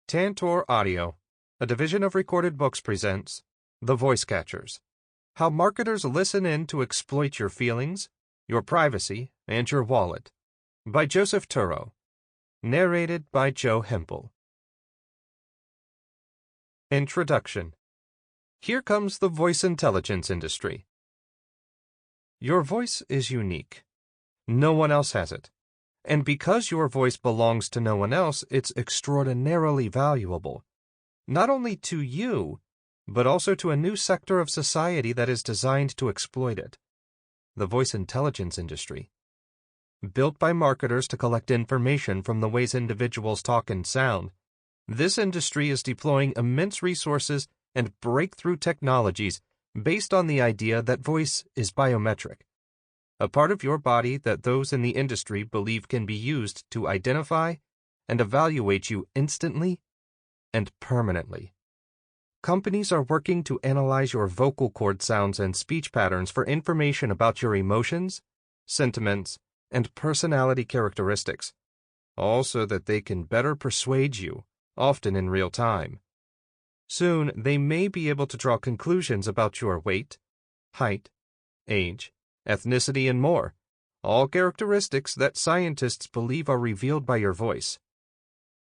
Tantor Audio, a division of Recorded Books, presents The Voice Catchers: How Marketers Listen In to Exploit Your Feelings, Your Privacy, and Your Wallet, by Joseph Turow. Narrated by Joe Hempel. Introduction. Here comes the voice intelligence industry. Your voice is unique. No one else has it. And because your voice belongs to no one else, it's extraordinarily valuable, not only to you, but also to a new sector of society that is designed to exploit it: the voice intelligence industry. Built by marketers to collect information from the ways individuals talk and sound, this industry is deploying immense resources and breakthrough technologies based on the idea that voice is biometric, a part of your body that those in the industry believe can be used to identify and evaluate you instantly and permanently. Companies are working to analyze your vocal cord sounds and speech patterns for information about your emotions, sentiments, and personality characteristics, all so that they can better persuade you, often in real time. Soon, they may be able to draw conclusions about your weight, height, age, ethnicity, and more, all characteristics that scientists believe are revealed by your voice.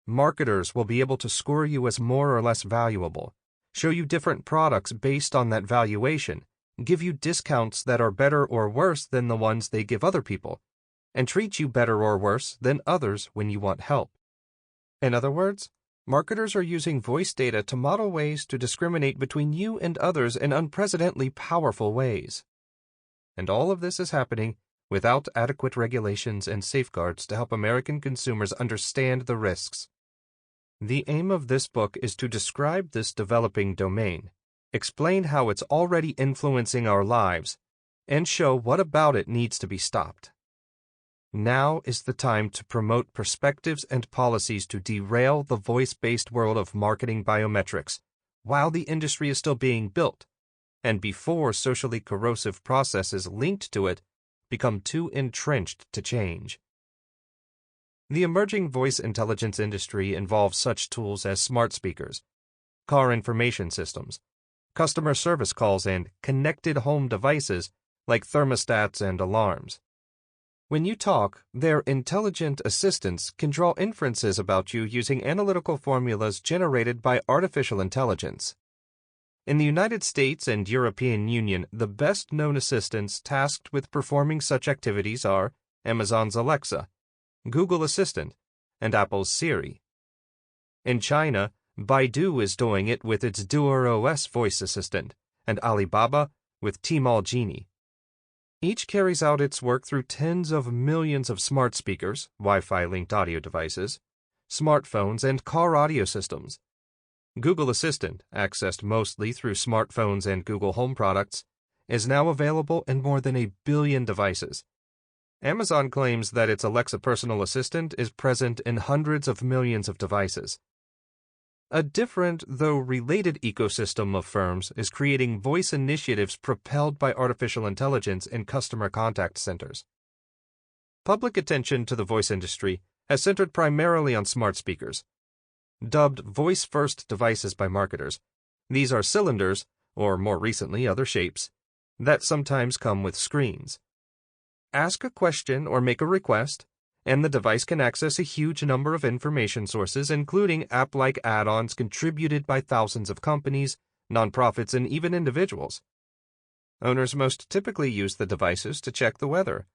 Marketers will be able to score you as more or less valuable, show you different products based on that valuation, give you discounts that are better or worse than the ones they give other people, and treat you better or worse than others when you want help. In other words, marketers are using voice data to model ways to discriminate between you and others in unprecedentedly powerful ways. And all of this is happening without adequate regulations and safeguards to help American consumers understand the risks. The aim of this book is to describe this developing domain, explain how it's already influencing our lives, and show what about it needs to be stopped. Now is the time to promote perspectives and policies to derail the voice-based world of marketing biometrics while the industry is still being built, and before socially corrosive processes linked to it become too entrenched to change. The emerging voice intelligence industry involves such tools as smart speakers, car information systems, customer service calls, and connected home devices like thermostats and alarms. When you talk, their intelligent assistants can draw inferences about you using analytical formulas generated by artificial intelligence. In the United States and European Union, the best-known assistants tasked with performing such activities are Amazon's Alexa, Google Assistant, and Apple's Siri. In China, Baidu is doing it with its DuerOS voice assistant, and Alibaba with Tmall Genie. Each carries out its work through tens of millions of smart speakers, Wi-Fi-linked audio devices, smartphones, and car audio systems. Google Assistant, accessed mostly through smartphones and Google Home products, is now available in more than 1 billion devices. Amazon claims that its Alexa personal assistant is present in hundreds of millions of devices. A different, though related ecosystem of firms is creating voice initiatives propelled by artificial intelligence in customer contact centers. Public attention to the voice industry has centered primarily on smart speakers. Dubbed voice-first devices by marketers, these are cylinders, or more recently other shapes, that sometimes come with screens. Ask a question or make a request, and the device can access a huge number of information sources, including app-like add-ons contributed by thousands of companies, nonprofits, and even individuals. Owners most typically use the devices to check the weather,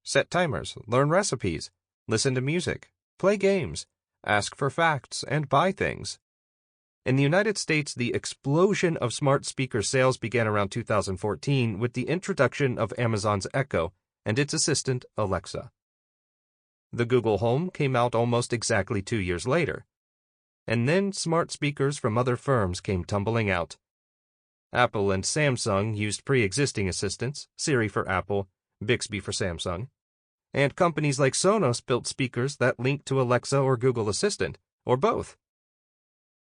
set timers, learn recipes, listen to music, play games, ask for facts, and buy things. In the United States, the explosion of smart speaker sales began around 2014 with the introduction of Amazon's Echo and its assistant, Alexa. The Google Home came out almost exactly 2 years later. And then smart speakers from other firms came tumbling out. Apple and Samsung used pre-existing assistants, Siri for Apple, Bixby for Samsung. And companies like Sonos built speakers that link to Alexa or Google Assistant, or both.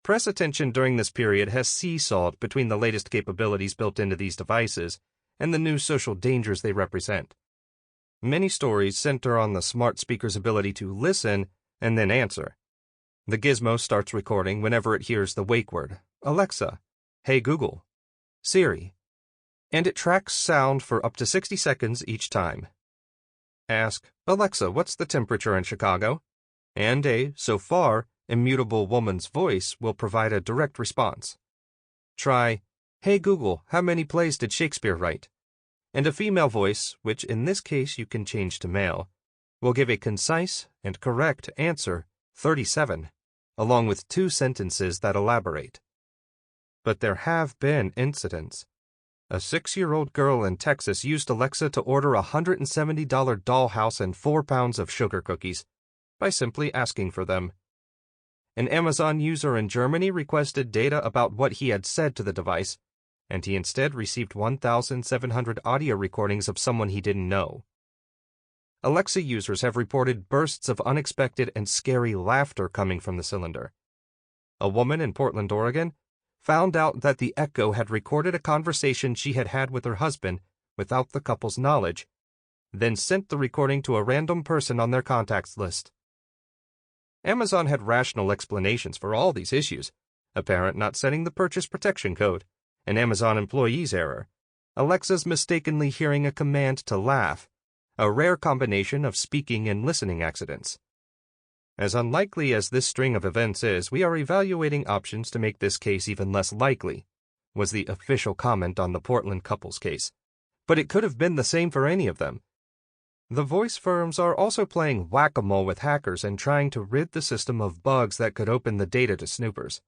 Press attention during this period has seesawed between the latest capabilities built into these devices and the new social dangers they represent. Many stories center on the smart speaker's ability to listen and then answer. The gizmo starts recording whenever it hears the wake word, Alexa, Hey Google, Siri, and it tracks sound for up to 60 seconds each time. Ask, Alexa, what's the temperature in Chicago? And a, so far, immutable woman's voice will provide a direct response. Try, Hey Google, how many plays did Shakespeare write? And a female voice, which in this case you can change to male, will give a concise and correct answer, 37, along with 2 sentences that elaborate. But there have been incidents. A 6-year-old girl in Texas used Alexa to order a $170 dollhouse and 4 pounds of sugar cookies by simply asking for them. An Amazon user in Germany requested data about what he had said to the device, and he instead received 1,700 audio recordings of someone he didn't know. Alexa users have reported bursts of unexpected and scary laughter coming from the cylinder. A woman in Portland, Oregon, found out that the Echo had recorded a conversation she had had with her husband without the couple's knowledge, then sent the recording to a random person on their contacts list. Amazon had rational explanations for all these issues: a parent not setting the purchase protection code, an Amazon employee's error, Alexa's mistakenly hearing a command to laugh, a rare combination of speaking and listening accidents. As unlikely as this string of events is, we are evaluating options to make this case even less likely, was the official comment on the Portland couple's case. But it could have been the same for any of them. The voice firms are also playing whack-a-mole with hackers and trying to rid the system of bugs that could open the data to snoopers.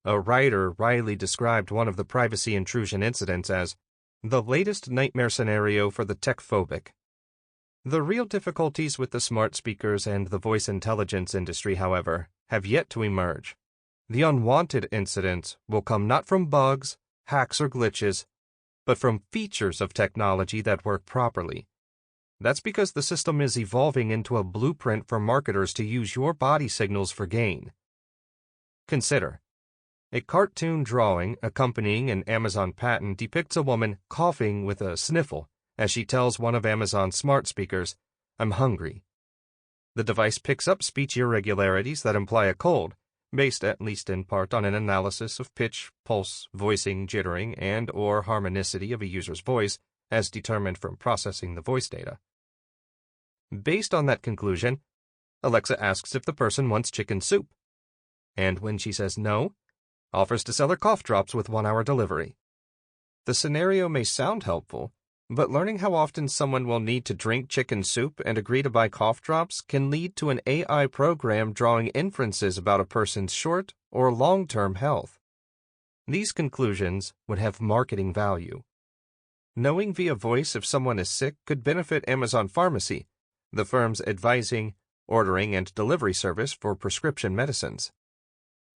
A writer wryly described one of the privacy intrusion incidents as the latest nightmare scenario for the tech-phobic. The real difficulties with the smart speakers and the voice intelligence industry, however, have yet to emerge. The unwanted incidents will come not from bugs, hacks, or glitches, but from features of technology that work properly. That's because the system is evolving into a blueprint for marketers to use your body signals for gain. Consider, a cartoon drawing accompanying an Amazon patent depicts a woman coughing with a sniffle as she tells one of Amazon's smart speakers, I'm hungry. The device picks up speech irregularities that imply a cold, based at least in part on an analysis of pitch, pulse, voicing, jittering, and/or harmonicity of a user's voice, as determined from processing the voice data. Based on that conclusion, Alexa asks if the person wants chicken soup, and when she says no, offers to sell her cough drops with 1-hour delivery. The scenario may sound helpful, but learning how often someone will need to drink chicken soup and agree to buy cough drops can lead to an AI program drawing inferences about a person's short or long-term health. These conclusions would have marketing value. Knowing via voice if someone is sick could benefit Amazon Pharmacy, the firm's advising, ordering, and delivery service for prescription medicines.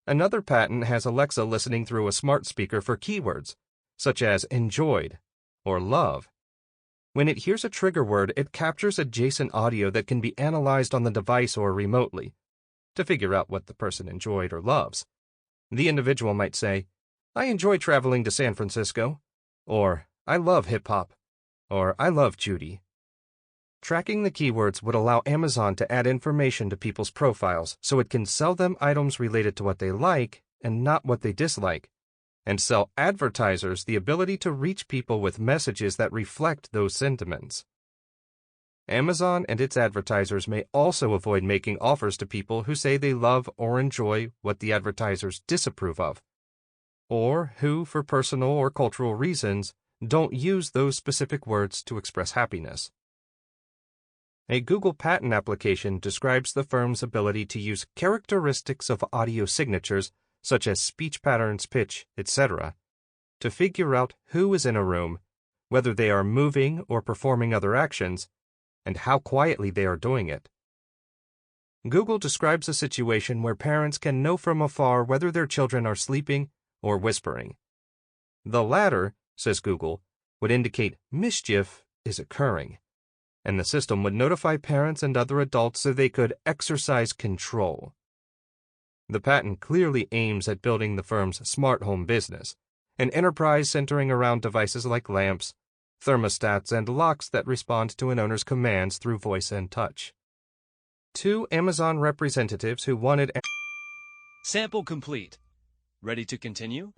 Another patent has Alexa listening through a smart speaker for keywords, such as enjoyed or love. When it hears a trigger word, it captures adjacent audio that can be analyzed on the device or remotely to figure out what the person enjoyed or loves. The individual might say, I enjoy traveling to San Francisco, or I love hip-hop, or I love Judy. Tracking the keywords would allow Amazon to add information to people's profiles so it can sell them items related to what they like and not what they dislike, and sell advertisers the ability to reach people with messages that reflect those sentiments. Amazon and its advertisers may also avoid making offers to people who say they love or enjoy what the advertisers disapprove of, or who, for personal or cultural reasons, don't use those specific words to express happiness. A Google patent application describes the firm's ability to use characteristics of audio signatures, such as speech patterns, pitch, etc., to figure out who is in a room, whether they are moving or performing other actions, and how quietly they are doing it. Google describes a situation where parents can know from afar whether their children are sleeping or whispering. The latter, says Google, would indicate mischief is occurring, and the system would notify parents and other adults so they could exercise control. The patent clearly aims at building the firm's smart home business, an enterprise centering around devices like lamps, thermostats, and locks that respond to an owner's commands through voice and touch. Two Amazon representatives who wanted Sample complete. Ready to continue?